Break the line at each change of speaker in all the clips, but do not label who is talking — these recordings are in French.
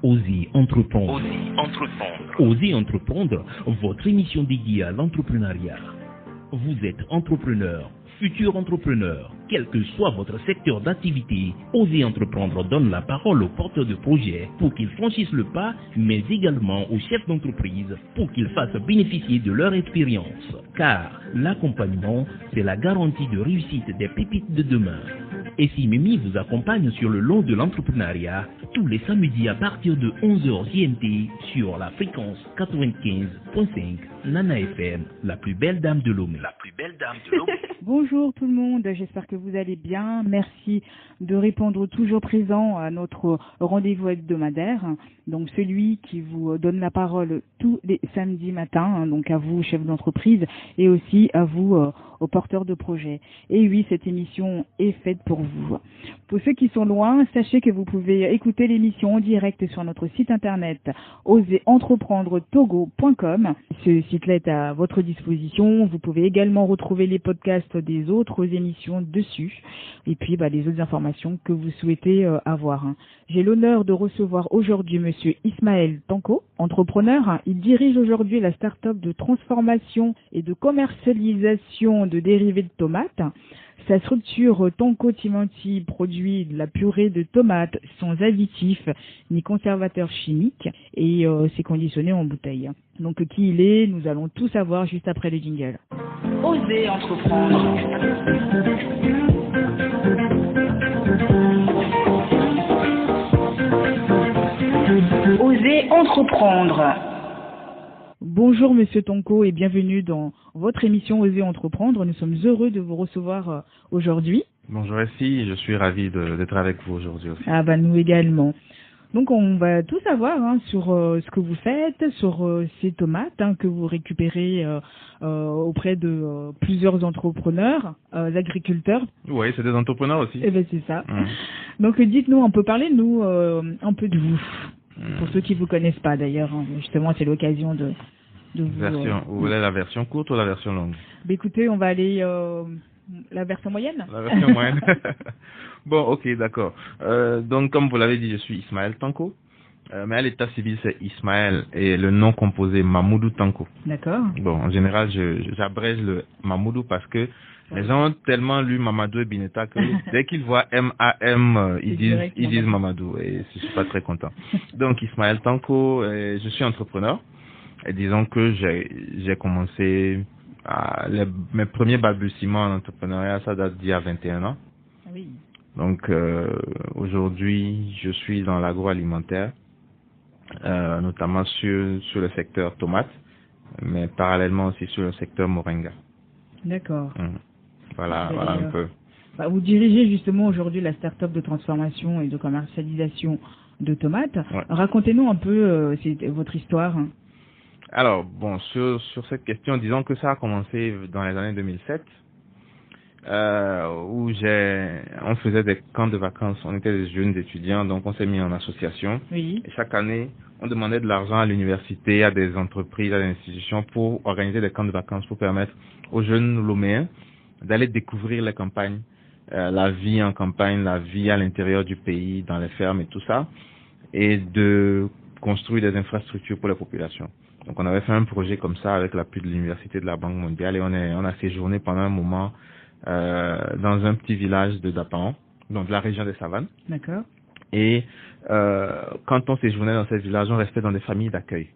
Osez entreprendre. Osez entreprendre, votre émission dédiée à l'entrepreneuriat. Vous êtes entrepreneur, futur entrepreneur, quel que soit votre secteur d'activité, Osez entreprendre donne la parole aux porteurs de projets pour qu'ils franchissent le pas, mais également aux chefs d'entreprise pour qu'ils fassent bénéficier de leur expérience. Car l'accompagnement, c'est la garantie de réussite des pépites de demain. Et si Mimi vous accompagne sur le long de l'entrepreneuriat, tous les samedis à partir de 11h GMT sur la fréquence 95.5 Nana FM, la plus belle dame de Lomé.
Bonjour tout le monde, j'espère que vous allez bien. Merci de répondre toujours présent à notre rendez-vous hebdomadaire. Donc celui qui vous donne la parole tous les samedis matins, donc à vous chefs d'entreprise et aussi à vous aux porteurs de projets. Et oui, cette émission est faite pour vous. Pour ceux qui sont loin, sachez que vous pouvez écouter l'émission en direct sur notre site internet oseentreprendre-togo.com. Ce site-là est à votre disposition. Vous pouvez également retrouver les podcasts des autres émissions dessus et puis les autres informations que vous souhaitez avoir. J'ai l'honneur de recevoir aujourd'hui monsieur Ismaël Tanko, entrepreneur. Il dirige aujourd'hui la start-up de transformation et de commercialisation de dérivés de tomates. Sa structure Tanko Timanti produit de la purée de tomates sans additifs ni conservateurs chimiques et c'est conditionné en bouteille. Donc qui il est, nous allons tout savoir juste après le jingle.
Osez entreprendre. Osez entreprendre.
Bonjour Monsieur Tanko et bienvenue dans votre émission Osez entreprendre. Nous sommes heureux de vous recevoir aujourd'hui.
Bonjour Essie, je suis ravi d'être avec vous aujourd'hui aussi.
Nous également. Donc on va tout savoir sur ce que vous faites, sur ces tomates que vous récupérez auprès de plusieurs entrepreneurs, agriculteurs.
Oui, c'est des entrepreneurs aussi.
Eh bien c'est ça. Donc dites-nous, on peut parler nous un peu de vous. Pour ceux qui vous connaissent pas d'ailleurs, justement c'est l'occasion de vous...
Vous voulez la version courte ou la version longue?
Écoutez, on va aller la version moyenne.
La version moyenne. Bon, ok, d'accord. Donc comme vous l'avez dit, je suis Ismaël Tanko. Mais à l'état civil c'est Ismaël et le nom composé Mamoudou Tanko.
D'accord.
Bon, en général j'abrège le Mamoudou parce que les gens ont tellement lu Mamadou et Bineta que dès qu'ils voient M-A-M, ils disent Mamadou et je suis pas très content. Donc Ismaël Tanko, je suis entrepreneur et disons que j'ai commencé mes premiers balbutiements en entrepreneuriat, ça date d'il y a 21 ans.
Oui.
Donc aujourd'hui, je suis dans l'agroalimentaire, notamment sur le secteur tomate, mais parallèlement aussi sur le secteur moringa.
D'accord.
Voilà un peu.
Vous dirigez justement aujourd'hui la start-up de transformation et de commercialisation de tomates. Ouais. Racontez-nous un peu votre histoire.
Alors, bon, sur cette question, disons que ça a commencé dans les années 2007, où on faisait des camps de vacances. On était des jeunes étudiants, donc on s'est mis en association.
Oui.
Et chaque année, on demandait de l'argent à l'université, à des entreprises, à des institutions pour organiser des camps de vacances, pour permettre aux jeunes Loméens d'aller découvrir les campagnes, la vie en campagne, la vie à l'intérieur du pays, dans les fermes et tout ça, et de construire des infrastructures pour la population. Donc on avait fait un projet comme ça avec l'appui de l'université de la Banque mondiale et on a séjourné pendant un moment dans un petit village de Dapaon, donc de la région des Savanes.
D'accord.
Et quand on séjournait dans ces villages, on restait dans des familles d'accueil.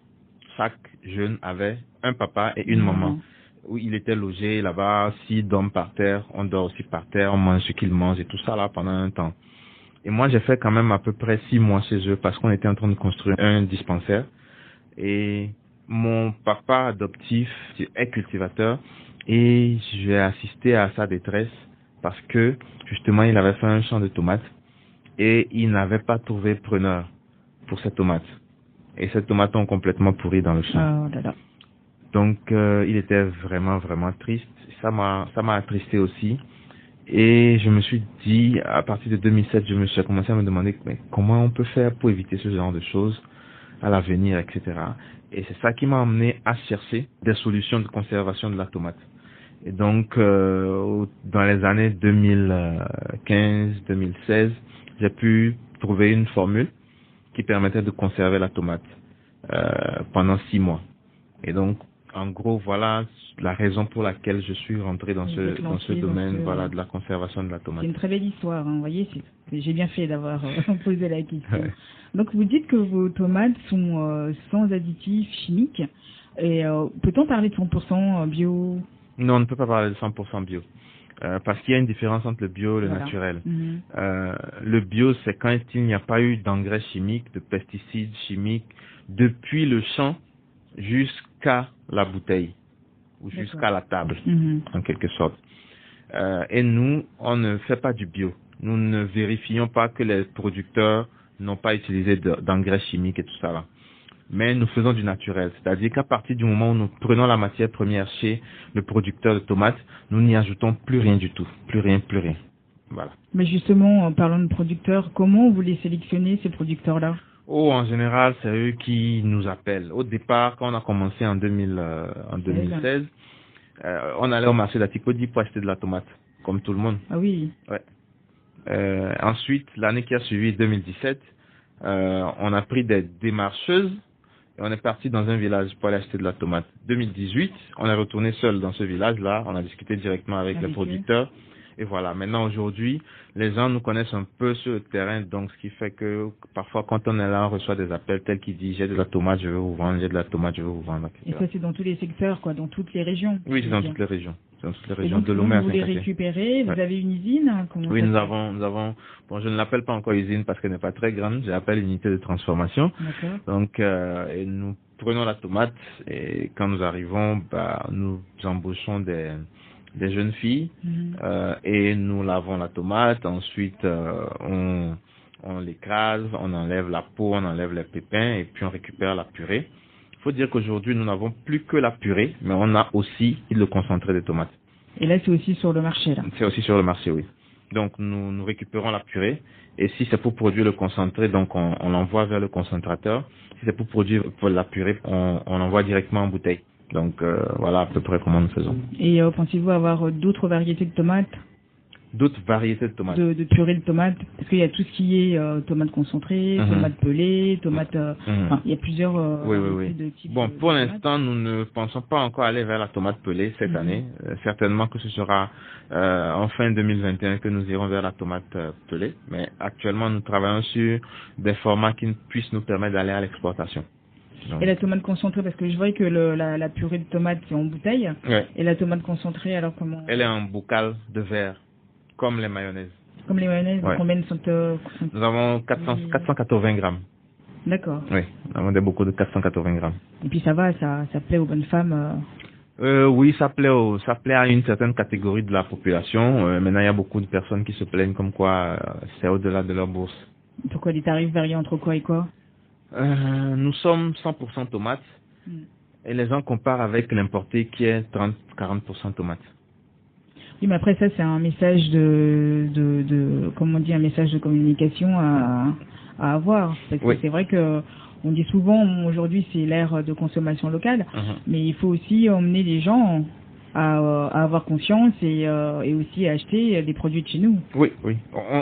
Chaque jeune avait un papa et une maman. Où il était logé là-bas, s'il dorment par terre, on dort aussi par terre, on mange ce qu'ils mangent et tout ça là pendant un temps. Et moi j'ai fait quand même à peu près 6 mois chez eux parce qu'on était en train de construire un dispensaire. Et mon papa adoptif est cultivateur et j'ai assisté à sa détresse parce que justement il avait fait un champ de tomates et il n'avait pas trouvé preneur pour ces tomates. Et ces tomates ont complètement pourri dans le champ.
Oh là là.
Donc il était vraiment triste. Ça m'a attristé aussi. Et je me suis dit, à partir de 2007, j'ai commencé à me demander comment on peut faire pour éviter ce genre de choses à l'avenir, etc. Et c'est ça qui m'a amené à chercher des solutions de conservation de la tomate. Et donc dans les années 2015-2016, j'ai pu trouver une formule qui permettait de conserver la tomate pendant 6 mois. Et donc, en gros, voilà la raison pour laquelle je suis rentré dans ce domaine, voilà, de la conservation de la tomate.
C'est une très belle histoire, hein, vous voyez, j'ai bien fait d'avoir posé la question.
Ouais.
Donc, vous dites que vos tomates sont sans additifs chimiques. Et peut-on parler de 100% bio?
Non, on ne peut pas parler de 100% bio. Parce qu'il y a une différence entre le bio et le naturel. Le bio, c'est quand il n'y a pas eu d'engrais chimiques, de pesticides chimiques, depuis le champ jusqu'à la bouteille ou jusqu'à la table, en quelque sorte. Et nous, on ne fait pas du bio. Nous ne vérifions pas que les producteurs n'ont pas utilisé d'engrais chimiques et tout ça là. Mais nous faisons du naturel. C'est-à-dire qu'à partir du moment où nous prenons la matière première chez le producteur de tomates, nous n'y ajoutons plus rien du tout. Plus rien. Voilà.
Mais justement, en parlant de producteurs, comment vous les sélectionnez, ces producteurs-là?
Oh, en général, c'est eux qui nous appellent. Au départ, quand on a commencé en 2016, on allait au marché d'Atikodi pour acheter de la tomate, comme tout le monde.
Ah oui.
Ouais. Ensuite, l'année qui a suivi, 2017, on a pris des démarcheuses et on est parti dans un village pour aller acheter de la tomate. 2018, on est retourné seul dans ce village-là, on a discuté directement avec les producteurs. Et voilà, maintenant aujourd'hui, les gens nous connaissent un peu sur le terrain, donc ce qui fait que parfois quand on est là, on reçoit des appels tels qu'ils disent j'ai de la tomate, je veux vous vendre, j'ai de la tomate, je veux vous vendre.
Et ça c'est dans tous les secteurs, quoi, dans toutes les régions?
Oui, c'est dans toutes les régions. Dans toutes les régions
donc,
de Lomé à
vous les récupérez, vous avez une usine?
Oui, nous avons, bon, je ne l'appelle pas encore usine parce qu'elle n'est pas très grande, je l'appelle unité de transformation.
D'accord.
Donc, et nous prenons la tomate et quand nous arrivons, nous embauchons des jeunes filles et nous lavons la tomate. Ensuite, on l'écrase, on enlève la peau, on enlève les pépins et puis on récupère la purée. Il faut dire qu'aujourd'hui, nous n'avons plus que la purée, mais on a aussi le concentré de tomates.
Et là, c'est aussi sur le marché, là? C'est
aussi sur le marché, oui. Donc, nous récupérons la purée et si c'est pour produire le concentré, donc on l'envoie vers le concentrateur. Si c'est pour produire la purée, on l'envoie directement en bouteille. Donc, voilà à peu près comment nous faisons.
Et pensez-vous avoir d'autres variétés de tomates?
D'autres variétés de tomates.
De purée de tomates, parce qu'il y a tout ce qui est tomates concentrées, tomates pelées, tomates... Enfin, il y a plusieurs de types.
Bon, pour l'instant, nous ne pensons pas encore aller vers la tomate pelée cette année. Certainement que ce sera en fin 2021 que nous irons vers la tomate pelée. Mais actuellement, nous travaillons sur des formats qui puissent nous permettre d'aller à l'exportation.
Et la tomate concentrée, parce que je vois que la purée de tomate c'est en bouteille.
Ouais.
Et la tomate concentrée, alors comment?
Elle est en bocal de verre, comme les mayonnaises.
Comme les mayonnaises, combien sont
Nous avons 480 grammes.
D'accord.
Oui, nous avons des bocaux de 480 grammes.
Et puis ça va, ça plaît aux bonnes femmes
Oui, ça plaît à une certaine catégorie de la population. Maintenant, il y a beaucoup de personnes qui se plaignent comme quoi c'est au-delà de leur bourse.
Pourquoi les tarifs varient entre quoi et quoi?
Nous sommes 100% tomates et les gens comparent avec l'importé qui est 30-40% tomates.
Oui, mais après ça c'est un message comment on dit, un message de communication à avoir. Parce que c'est vrai que on dit souvent aujourd'hui c'est l'ère de consommation locale, mais il faut aussi emmener les gens à avoir confiance et aussi à acheter des produits de chez nous.
Oui.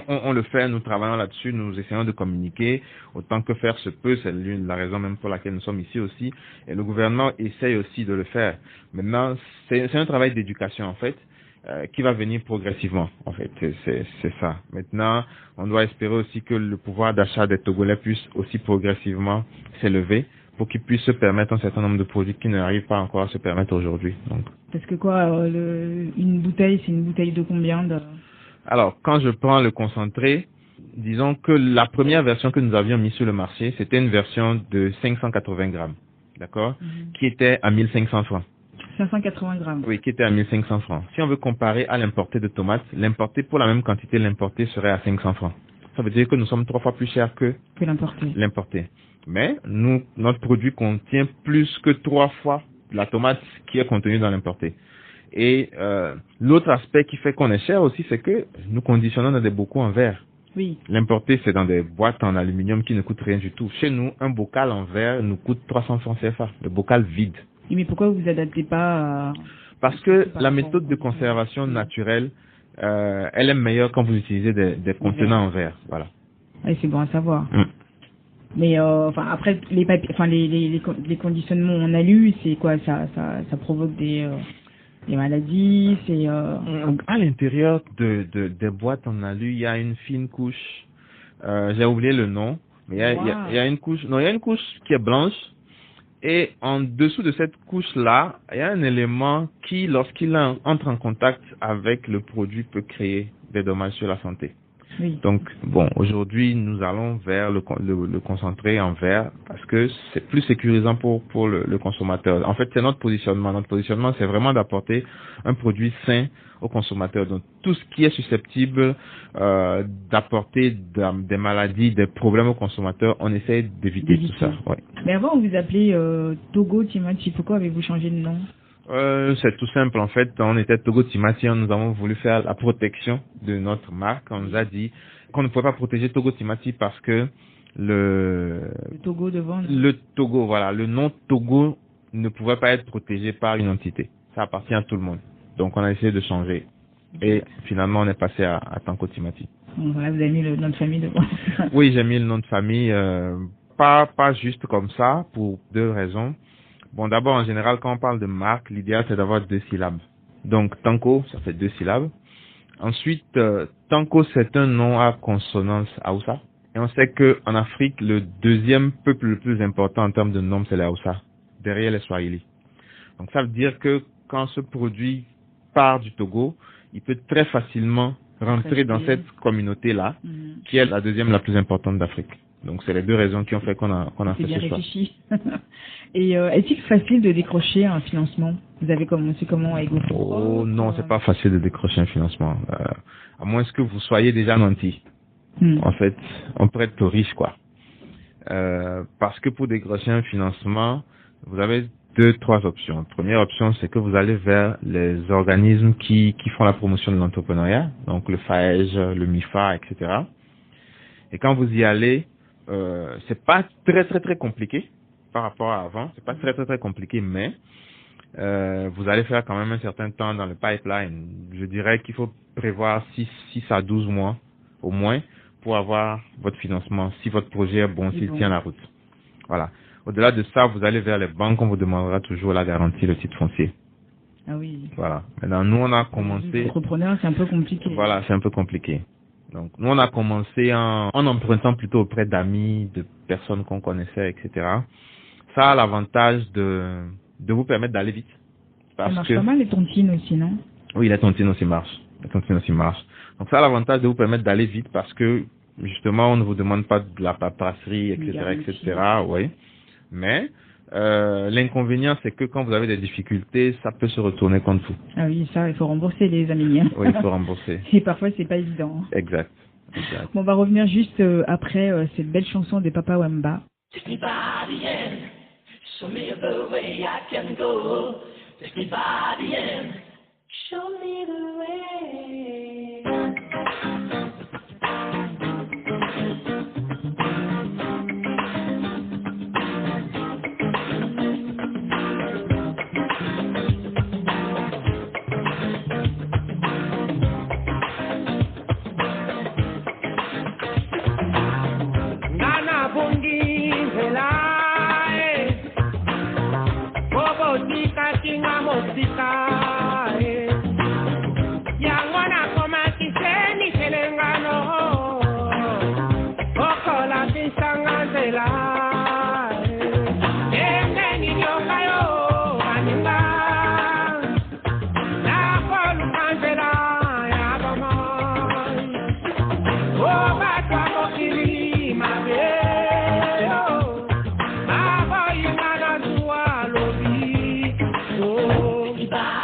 On le fait, nous travaillons là-dessus, nous essayons de communiquer autant que faire se peut, c'est la raison même pour laquelle nous sommes ici aussi. Et le gouvernement essaye aussi de le faire. Maintenant, c'est un travail d'éducation en fait, qui va venir progressivement en fait, c'est ça. Maintenant, on doit espérer aussi que le pouvoir d'achat des Togolais puisse aussi progressivement s'élever, pour qu'ils puissent se permettre un certain nombre de produits qui n'arrivent pas encore à se permettre aujourd'hui.
Parce que quoi, une bouteille, c'est une bouteille de combien
Alors, quand je prends le concentré, disons que la première version que nous avions mise sur le marché, c'était une version de 580 grammes, d'accord, qui était à 1500 francs.
580 grammes.
Oui, qui était à 1500 francs. Si on veut comparer à l'importé de tomates, l'importé pour la même quantité, l'importé serait à 500 francs. Ça veut dire que nous sommes 3 fois plus chers que l'importé. Mais notre produit contient plus que 3 fois la tomate qui est contenue dans l'importé. Et l'autre aspect qui fait qu'on est cher aussi, c'est que nous conditionnons dans des bocaux en verre.
Oui.
L'importé, c'est dans des boîtes en aluminium qui ne coûtent rien du tout. Chez nous, un bocal en verre nous coûte 300 francs CFA, le bocal vide.
Et mais pourquoi vous vous adaptez pas
Parce que la méthode de conservation naturelle, elle est meilleure quand vous utilisez des contenants en verre. Voilà.
Oui, c'est bon à savoir. Mais enfin après les papiers, enfin les conditionnements en alu, c'est quoi ça provoque des maladies, c'est
à l'intérieur des boîtes en alu, il y a une fine couche. J'ai oublié le nom, mais il y a une couche. Non, il y a une couche qui est blanche. Et en dessous de cette couche-là, il y a un élément qui, lorsqu'il entre en contact avec le produit, peut créer des dommages sur la santé.
Oui.
Donc, bon, aujourd'hui, nous allons vers le concentré en verre parce que c'est plus sécurisant pour le consommateur. En fait, c'est notre positionnement. Notre positionnement, c'est vraiment d'apporter un produit sain au consommateur. Donc, tout ce qui est susceptible d'apporter des maladies, des problèmes au consommateur, on essaie d'éviter tout ça. Ouais.
Mais avant, on vous appelait Togo Timati. Pourquoi avez-vous changé de nom?
C'est tout simple. En fait, on était Togo Timati, nous avons voulu faire la protection de notre marque. On nous a dit qu'on ne pouvait pas protéger Togo Timati parce que le
Togo devant.
Le Togo, voilà, le nom Togo ne pouvait pas être protégé par une entité. Ça appartient à tout le monde. Donc, on a essayé de changer. Et finalement, on est passé à Tanko Timati.
Voilà, vous avez mis le nom de famille devant.
Oui, j'ai mis le nom de famille, pas juste comme ça, pour deux raisons. Bon, d'abord, en général, quand on parle de marque, l'idéal, c'est d'avoir 2 syllabes. Donc, Tanko, ça fait 2 syllabes. Ensuite, Tanko, c'est un nom à consonance Hausa. Et on sait que en Afrique, le deuxième peuple le plus important en termes de nom, c'est les Hausa, derrière les Swahili. Donc, ça veut dire que quand ce produit part du Togo, il peut très facilement rentrer dans cette communauté-là, qui est la deuxième la plus importante d'Afrique. Donc, c'est les deux raisons qui ont fait qu'on a fait ce choix.
Et est-il facile de décrocher un financement? Vous avez commencé comment avec vos
Oh non, c'est pas facile de décrocher un financement. À moins que vous soyez déjà nanti. En fait, on peut être riche, quoi. Parce que pour décrocher un financement, vous avez 2-3 options. Première option, c'est que vous allez vers les organismes qui font la promotion de l'entrepreneuriat, donc le FAEJ, le MIFA, etc. Et quand vous y allez, c'est pas très compliqué par rapport à avant. C'est pas très compliqué, mais vous allez faire quand même un certain temps dans le pipeline. Je dirais qu'il faut prévoir 6 à 12 mois au moins pour avoir votre financement, si votre projet est bon, s'il tient la route. Voilà. Au-delà de ça, vous allez vers les banques, on vous demandera toujours la garantie, le titre foncier.
Ah oui.
Voilà. Maintenant, nous, on a commencé...
Entrepreneur, c'est un peu compliqué.
Voilà, c'est un peu compliqué. Donc, nous, on a commencé en empruntant plutôt auprès d'amis, de personnes qu'on connaissait, etc. Ça a l'avantage de vous permettre d'aller vite.
Ça marche pas mal, les tontines aussi, non? Oui,
les tontines aussi marchent. Donc, ça a l'avantage de vous permettre d'aller vite parce que, justement, on ne vous demande pas de la paperasserie, etc. Oui. Mais, l'inconvénient, c'est que quand vous avez des difficultés, ça peut se retourner contre vous.
Ah oui, ça, il faut rembourser les amis.
Oui, il faut rembourser.
Et parfois, c'est pas évident.
Exact.
Bon, on va revenir juste après cette belle chanson des Papa Wemba.
Take me by the hand, show me the way I can go. Take me by the hand, show me the way. Nana bungi helai, bobo tika tinga mosika. Yangwana koma kiseni selengano, okola pisanga zela. Endeni nyongayo aninga, na kolu kanzela ya bama. Oba kwa mokili mabe. Bye.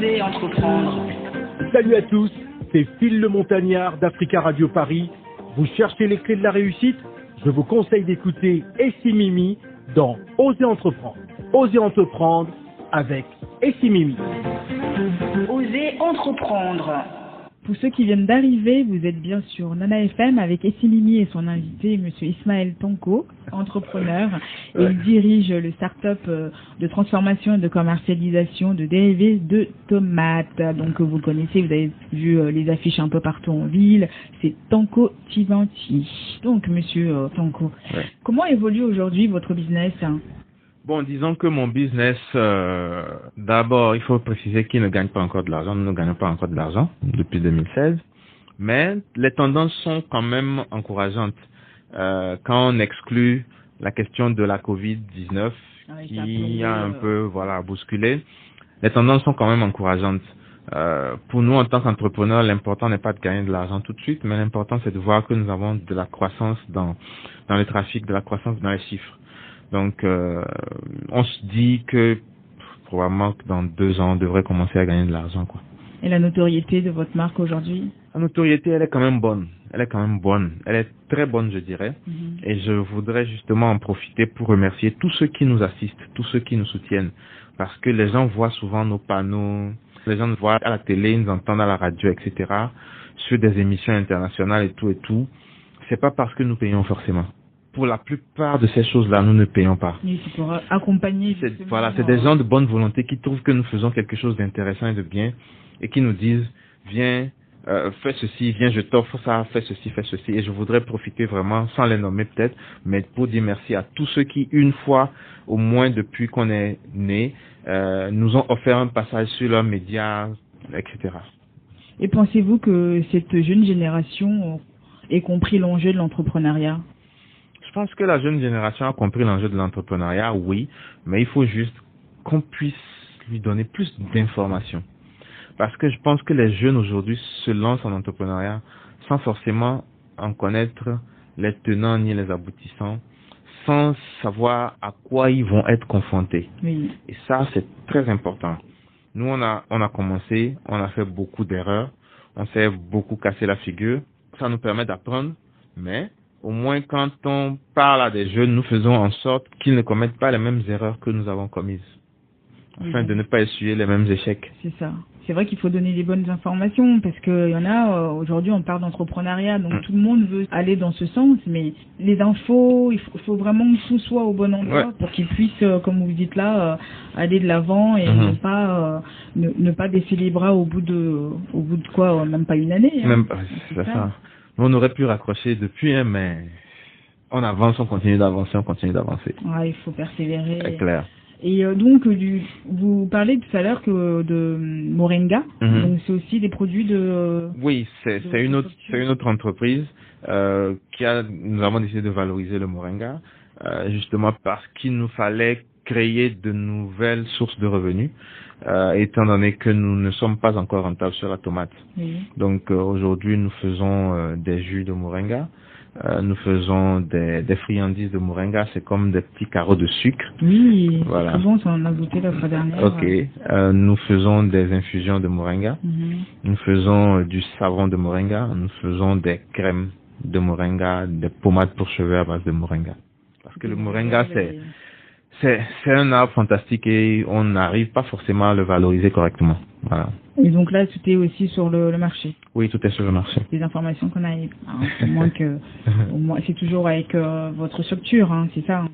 Osez entreprendre.
Salut à tous, c'est Phil le Montagnard d'Africa Radio Paris. Vous cherchez les clés de la réussite? Je vous conseille d'écouter Essie Mimi dans Osez entreprendre. Osez entreprendre avec Essie Mimi.
Osez entreprendre.
Pour ceux qui viennent d'arriver, vous êtes bien sur Nana FM avec Essie Mimi et son invité, Monsieur Ismaël Tanko, entrepreneur. Et il dirige le start-up de transformation et de commercialisation de dérivés de tomates. Donc vous le connaissez, vous avez vu les affiches un peu partout en ville. C'est Tanko Tivanti. Donc Monsieur Tanko, comment évolue aujourd'hui votre business?
Bon, disons que mon business, d'abord, il faut préciser qu'il ne gagne pas encore de l'argent. Nous ne gagnons pas encore de l'argent depuis 2016. Mais les tendances sont quand même encourageantes. Quand on exclut la question de la Covid-19 qui a un peu, bousculé, les tendances sont quand même encourageantes. Pour nous, en tant qu'entrepreneurs, l'important n'est pas de gagner de l'argent tout de suite, mais l'important, c'est de voir que nous avons de la croissance dans le trafic, de la croissance dans les chiffres. Donc, on se dit que probablement que dans 2 ans, on devrait commencer à gagner de l'argent, quoi.
Et la notoriété de votre marque aujourd'hui?
La notoriété, elle est quand même bonne. Elle est très bonne, je dirais. Et je voudrais justement en profiter pour remercier tous ceux qui nous assistent, tous ceux qui nous soutiennent. Parce que les gens voient souvent nos panneaux, les gens nous voient à la télé, nous entendent à la radio, etc. Sur des émissions internationales et tout. C'est pas parce que nous payons forcément. Pour la plupart de ces choses-là, nous ne payons pas.
Oui, c'est pour accompagner.
C'est des gens de bonne volonté qui trouvent que nous faisons quelque chose d'intéressant et de bien et qui nous disent, viens, fais ceci, viens, je t'offre ça, fais ceci. Et je voudrais profiter vraiment, sans les nommer peut-être, mais pour dire merci à tous ceux qui, une fois, au moins depuis qu'on est né, nous ont offert un passage sur leurs médias, etc.
Et pensez-vous que cette jeune génération ait compris l'enjeu de l'entrepreneuriat?
Je pense que la jeune génération a compris l'enjeu de l'entrepreneuriat, oui, mais il faut juste qu'on puisse lui donner plus d'informations. Parce que je pense que les jeunes aujourd'hui se lancent en entrepreneuriat sans forcément en connaître les tenants ni les aboutissants, sans savoir à quoi ils vont être confrontés.
Oui.
Et ça, c'est très important. Nous, on a commencé, on a fait beaucoup d'erreurs, on s'est beaucoup cassé la figure. Ça nous permet d'apprendre, mais au moins quand on parle à des jeunes, nous faisons en sorte qu'ils ne commettent pas les mêmes erreurs que nous avons commises, afin de ne pas essuyer les mêmes échecs.
C'est ça. C'est vrai qu'il faut donner les bonnes informations, parce que y en a, aujourd'hui on parle d'entrepreneuriat, donc tout le monde veut aller dans ce sens, mais les infos, il faut vraiment que tout soit au bon endroit pour qu'ils puissent, comme vous dites là, aller de l'avant et ne pas baisser les bras au bout de quoi, même pas une année.
Même pas, c'est ça. On aurait pu raccrocher depuis, mais on avance, on continue d'avancer.
Ouais, il faut persévérer.
C'est clair.
Et donc, vous parlez tout à l'heure de Moringa, donc c'est aussi des produits de...
Oui, c'est une autre entreprise nous avons décidé de valoriser le Moringa, justement parce qu'il nous fallait créer de nouvelles sources de revenus, étant donné que nous ne sommes pas encore rentables sur la tomate.
Oui.
Donc aujourd'hui, nous faisons des jus de Moringa. Nous faisons des friandises de moringa, c'est comme des petits carreaux de sucre.
Oui,
voilà.
C'est bon, ça en a goûté la fois dernière.
Ok. Nous faisons des infusions de moringa. Nous faisons du savon de moringa. Nous faisons des crèmes de moringa, des pommades pour cheveux à base de moringa. Parce que le moringa, c'est un arbre fantastique et on n'arrive pas forcément à le valoriser correctement. Voilà.
Et donc là, tout est aussi sur le marché.
Oui, tout est sur le marché.
Les informations qu'on a, au moins c'est toujours avec votre structure, c'est ça.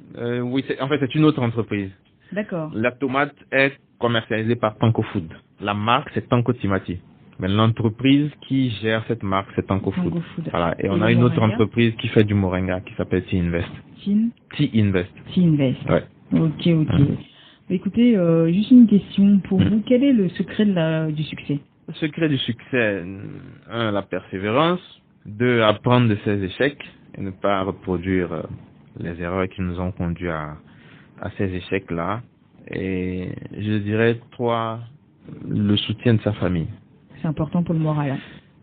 Oui, en fait, c'est une autre entreprise.
D'accord.
La tomate est commercialisée par Tanko Food. La marque, c'est Tanko Timati. Mais l'entreprise qui gère cette marque, c'est Tanko Food. Voilà. Et on a une autre entreprise qui fait du moringa qui s'appelle T-Invest. T-Invest. Ouais.
Ok. Écoutez, juste une question pour vous. Quel est le secret du succès?
Le secret du succès, 1, la persévérance, 2, apprendre de ses échecs et ne pas reproduire les erreurs qui nous ont conduits à ces échecs-là. Et je dirais 3, le soutien de sa famille.
C'est important pour le moral.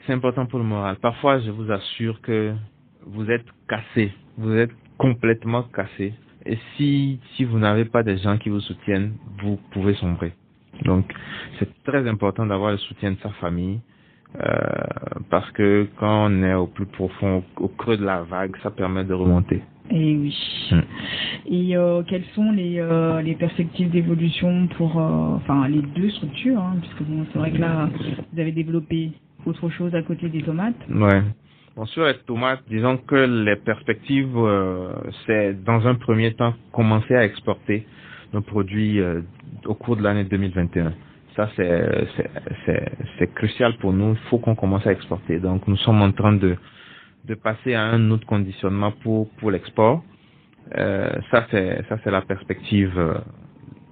C'est important pour le moral. Parfois, je vous assure que vous êtes cassé. Vous êtes complètement cassé. Et si vous n'avez pas des gens qui vous soutiennent, vous pouvez sombrer. Donc, c'est très important d'avoir le soutien de sa famille, parce que quand on est au plus profond, au creux de la vague, ça permet de remonter.
Et oui. Et quelles sont les perspectives d'évolution pour les deux structures, hein, puisque bon, c'est vrai que là, vous avez développé autre chose à côté des tomates.
Ouais. Bon, sur les tomates, disons que les perspectives, c'est dans un premier temps commencer à exporter nos produits au cours de l'année 2021. Ça, c'est crucial pour nous. Il faut qu'on commence à exporter. Donc, nous sommes en train de passer à un autre conditionnement pour l'export. Ça, c'est la perspective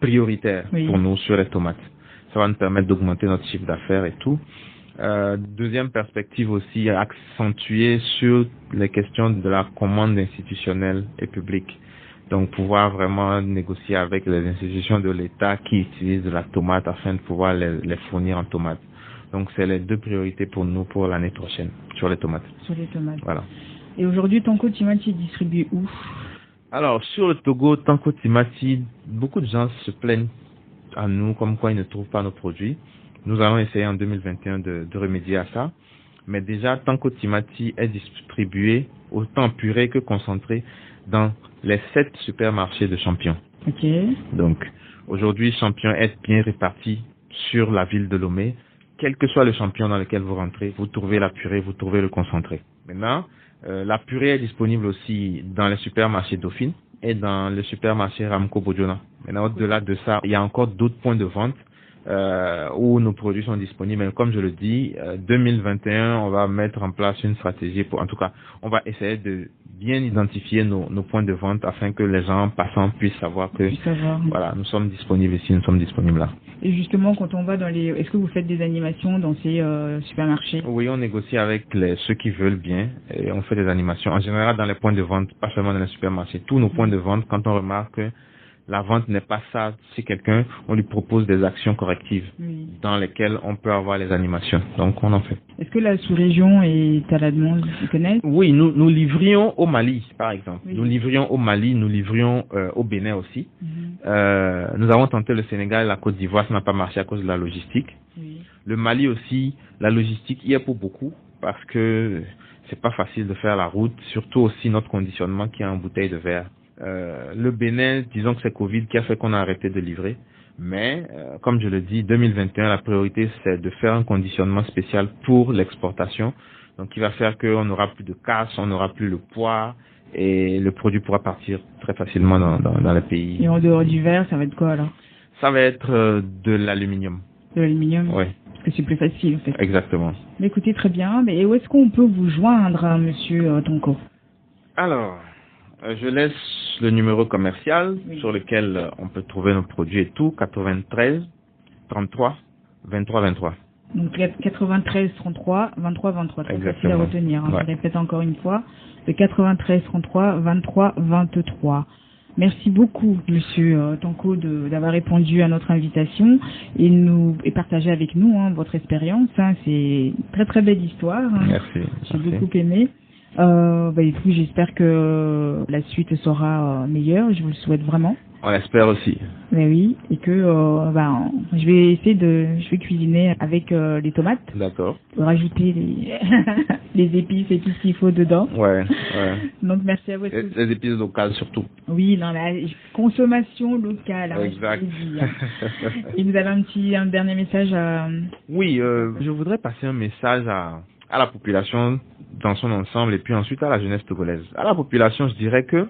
prioritaire pour nous sur les tomates. Ça va nous permettre d'augmenter notre chiffre d'affaires et tout. Deuxième perspective aussi, accentuer sur les questions de la commande institutionnelle et publique. Donc, pouvoir vraiment négocier avec les institutions de l'État qui utilisent de la tomate afin de pouvoir les fournir en tomates. Donc, c'est les deux priorités pour nous pour l'année prochaine, sur les tomates.
Sur les tomates.
Voilà.
Et aujourd'hui, Tanko Timati est distribué où?
Alors, sur le Togo, Tanko Timati, beaucoup de gens se plaignent à nous comme quoi ils ne trouvent pas nos produits. Nous allons essayer en 2021 de remédier à ça. Mais déjà, Tanko Timati est distribué autant puré que concentré dans les 7 supermarchés de Champion.
Ok.
Donc, aujourd'hui, Champion est bien réparti sur la ville de Lomé. Quel que soit le Champion dans lequel vous rentrez, vous trouvez la purée, vous trouvez le concentré. Maintenant, la purée est disponible aussi dans les supermarchés Dauphine et dans le supermarché Ramco Bojona. Maintenant, au-delà de ça, il y a encore d'autres points de vente où nos produits sont disponibles. Mais comme je le dis, 2021, on va mettre en place une stratégie en tout cas, on va essayer de bien identifier nos points de vente afin que les gens passants puissent savoir que voilà, nous sommes disponibles ici, nous sommes disponibles là.
Et justement, quand on va est-ce que vous faites des animations dans ces supermarchés?
Oui, on négocie avec ceux qui veulent bien et on fait des animations. En général, dans les points de vente, pas seulement dans les supermarchés. Tous nos points de vente, quand on remarque que la vente n'est pas ça chez quelqu'un, on lui propose des actions correctives dans lesquelles on peut avoir les animations. Donc, on en fait.
Est-ce que la sous-région est à la demande? Vous connaissez?
Oui, nous livrions au Mali, par exemple. Oui. Nous livrions au Mali, nous livrions au Bénin aussi. Nous avons tenté le Sénégal et la Côte d'Ivoire, ça n'a pas marché à cause de la logistique. Le Mali aussi, la logistique y est pour beaucoup parce que c'est pas facile de faire la route, surtout aussi notre conditionnement qui est en bouteille de verre. Le Bénin, disons que c'est Covid qui a fait qu'on a arrêté de livrer. Mais, comme je le dis, 2021, la priorité, c'est de faire un conditionnement spécial pour l'exportation. Donc, qui va faire qu'on n'aura plus de casse, on n'aura plus le poids et le produit pourra partir très facilement dans les pays.
Et en dehors du verre, ça va être quoi alors?
Ça va être de l'aluminium.
De l'aluminium?
Oui.
Parce que c'est plus facile, en fait.
Exactement.
Mais écoutez, très bien. Mais où est-ce qu'on peut vous joindre, monsieur Tanko?
Alors, je laisse le numéro commercial sur lequel on peut trouver nos produits et tout, 93 33 23 23.
Donc 93 33 23 23, très facile à retenir. Je répète encore une fois, le 93 33 23 23. Merci beaucoup, monsieur Tanko, d'avoir répondu à notre invitation et partagé avec nous votre expérience. C'est une très très belle histoire.
Merci.
J'ai beaucoup aimé. Écoute, j'espère que la suite sera meilleure. Je vous le souhaite vraiment.
On l'espère aussi.
Mais oui, et que je vais cuisiner avec les tomates.
D'accord.
Rajouter les épices et tout ce qu'il faut dedans.
Ouais.
Donc merci à vous.
Les épices locales surtout.
Oui, la consommation locale.
Exact.
Et vous avez un dernier message à...
Oui, je voudrais passer un message à la population dans son ensemble et puis ensuite à la jeunesse togolaise. À la population, je dirais que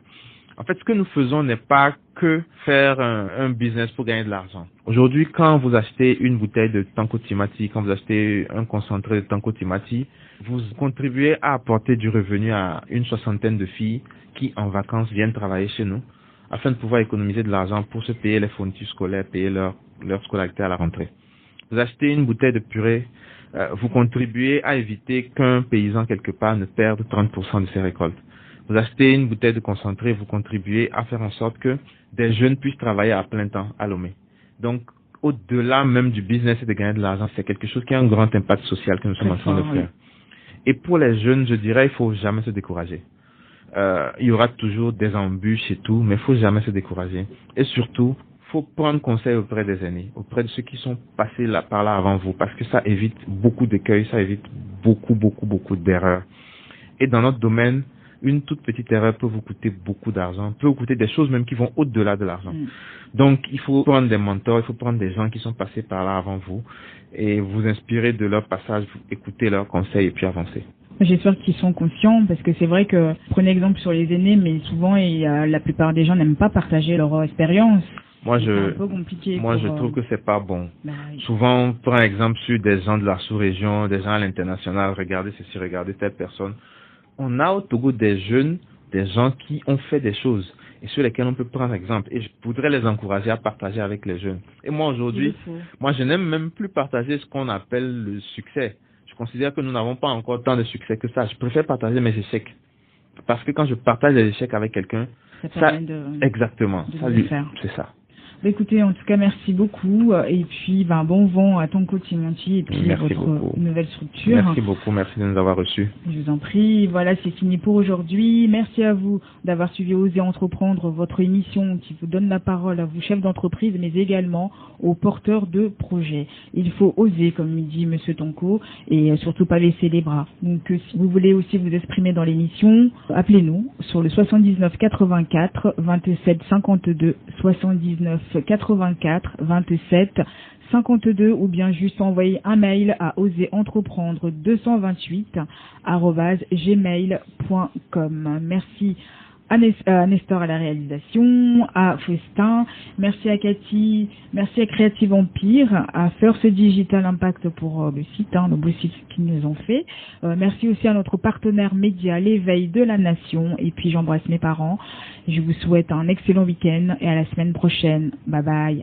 en fait, ce que nous faisons n'est pas que faire un business pour gagner de l'argent. Aujourd'hui, quand vous achetez une bouteille de Tanko Timati, quand vous achetez un concentré de Tanko Timati, vous contribuez à apporter du revenu à une 60aine de filles qui, en vacances, viennent travailler chez nous afin de pouvoir économiser de l'argent pour se payer les fournitures scolaires, payer leur scolarité à la rentrée. Vous achetez une bouteille de purée, vous contribuez à éviter qu'un paysan quelque part ne perde 30% de ses récoltes. Vous achetez une bouteille de concentré, vous contribuez à faire en sorte que des jeunes puissent travailler à plein temps à Lomé. Donc, au-delà même du business et de gagner de l'argent, c'est quelque chose qui a un grand impact social que nous sommes en train de faire. Et pour les jeunes, je dirais, il faut jamais se décourager. Il y aura toujours des embûches et tout, mais il faut jamais se décourager. Et surtout, faut prendre conseil auprès des aînés, auprès de ceux qui sont passés par là avant vous, parce que ça évite beaucoup d'écueils, ça évite beaucoup d'erreurs. Et dans notre domaine, une toute petite erreur peut vous coûter beaucoup d'argent, peut vous coûter des choses même qui vont au-delà de l'argent. Donc, il faut prendre des mentors, il faut prendre des gens qui sont passés par là avant vous et vous inspirer de leur passage, écouter leurs conseils et puis avancer.
J'espère qu'ils sont conscients, parce que c'est vrai que, prenez exemple sur les aînés, mais souvent, la plupart des gens n'aiment pas partager leur expérience.
Moi,
c'est un peu compliqué.
Je trouve que c'est pas bon.
Oui.
Souvent, on prend exemple sur des gens de la sous-région, des gens à l'international, regardez ceci, regardez telle personne. On a au Togo des jeunes, des gens qui ont fait des choses et sur lesquels on peut prendre exemple. Et je voudrais les encourager à partager avec les jeunes. Et moi, aujourd'hui, je n'aime même plus partager ce qu'on appelle le succès. Je considère que nous n'avons pas encore tant de succès que ça. Je préfère partager mes échecs. Parce que quand je partage les échecs avec quelqu'un, exactement, c'est ça.
Écoutez, en tout cas, merci beaucoup. Et puis, bon vent à Tonko Timonti et puis
merci
votre
beaucoup.
nouvelle structure.
Merci beaucoup, merci de nous avoir reçus.
Je vous en prie. Voilà, c'est fini pour aujourd'hui. Merci à vous d'avoir suivi Oser Entreprendre, votre émission qui vous donne la parole à vous, chefs d'entreprise, mais également aux porteurs de projets. Il faut oser, comme dit Monsieur Tonko, et surtout pas laisser les bras. Donc, si vous voulez aussi vous exprimer dans l'émission, appelez-nous sur le 79 84 27 52 79 84 27 52 ou bien juste envoyer un mail à oserentreprenendre228@gmail.com. Merci à Nestor à la réalisation, à Festin, merci à Cathy, merci à Creative Empire, à First Digital Impact pour le site, le beau site qu'ils nous ont fait. Merci aussi à notre partenaire média, l'Éveil de la Nation. Et puis j'embrasse mes parents. Je vous souhaite un excellent week-end et à la semaine prochaine. Bye bye.